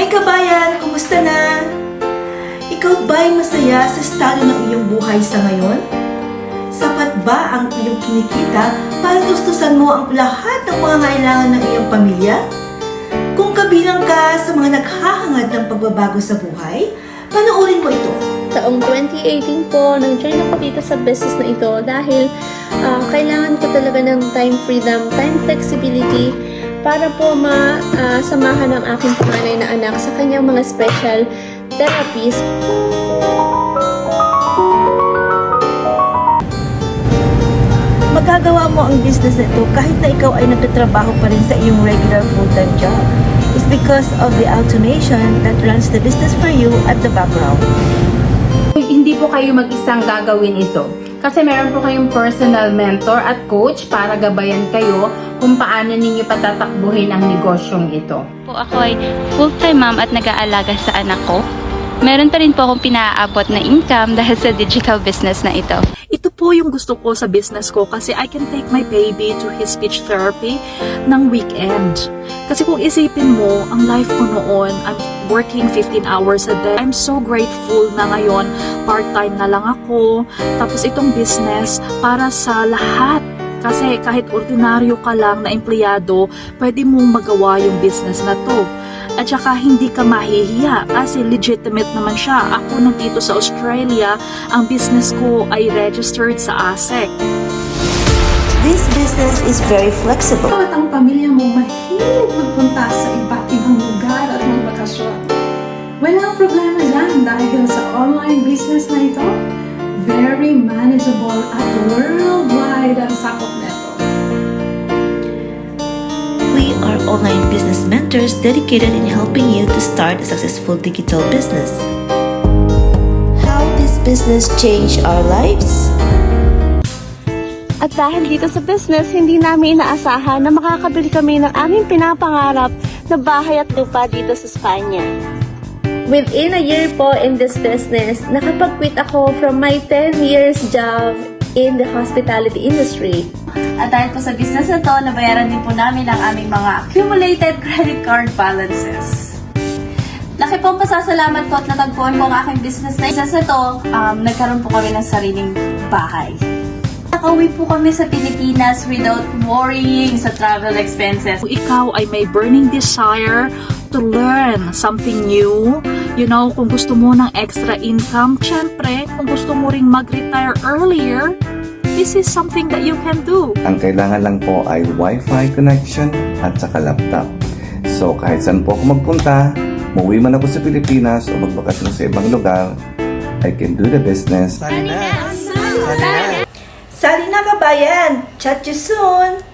Hi kabayan! Kumusta na? Ikaw ba'y masaya sa estado ng iyong buhay sa ngayon? Sapat ba ang iyong kinikita para tustusan mo ang lahat ng mga kailangan ng iyong pamilya? Kung kabilang ka sa mga naghahangad ng pagbabago sa buhay, panoorin mo ito. Taong 2018 po, nag-join ako dito sa business na ito dahil kailangan ko talaga ng time freedom, time flexibility para po masamahan ang aking panganay na anak sa kanyang mga special therapies. Magagawa mo ang business na ito kahit na ikaw ay nagtatrabaho pa rin sa iyong regular full-time job. It's because of the automation that runs the business for you at the background. Hindi po kayo mag-isang gagawin ito. Kasi meron po kayong personal mentor at coach para gabayan kayo kung paano ninyo patatakbuhin ang negosyong ito. Ako ay full-time mom at nag-aalaga sa anak ko. Meron pa rin po akong pinaaabot na income dahil sa digital business na ito. Ito po yung gusto ko sa business ko kasi I can take my baby to his speech therapy ng weekend. Kasi kung isipin mo, ang life ko noon, I'm working 15 hours a day. I'm so grateful na ngayon, part-time na lang ako. Tapos itong business para sa lahat. Kasi kahit ordinaryo ka lang na empleyado, pwede mong magawa yung business na to. At saka hindi ka mahihiya kasi legitimate naman siya. Ako nandito sa Australia, ang business ko ay registered sa ASEC. This business is very flexible. At ang pamilya mo mahilig magpunta sa iba't ibang lugar at magbakasyon. Walang problema dyan dahil sa online business na ito, very manageable at worldwide ang sakop nito. We are online business mentors dedicated in helping you to start a successful digital business. How this business changed our lives? At dahil dito sa business, hindi namin inaasahan na makakabili kami ng aming pinapangarap na bahay at lupa dito sa Spanya. Within a year po in this business, nakapag-quit ako from my 10 years job in the hospitality industry. At dahil po sa business na to, nabayaran din po namin ang aming mga accumulated credit card balances. Laki pong pasasalamat ko at natagpuan ko ang aking business na to, nagkaroon po kami ng sariling bahay. Nakauwi po kami sa Pilipinas without worrying sa travel expenses. Kung ikaw ay may burning desire to learn something new, kung gusto mo ng extra income, syempre, kung gusto mo ring mag-retire earlier, this is something that you can do. Ang kailangan lang po ay Wi-Fi connection at saka laptop. So kahit saan po ako magpunta, umuwi man ako sa Pilipinas o magbakasyon sa ibang lugar, I can do the business. Sali na kabayan! Chat you soon!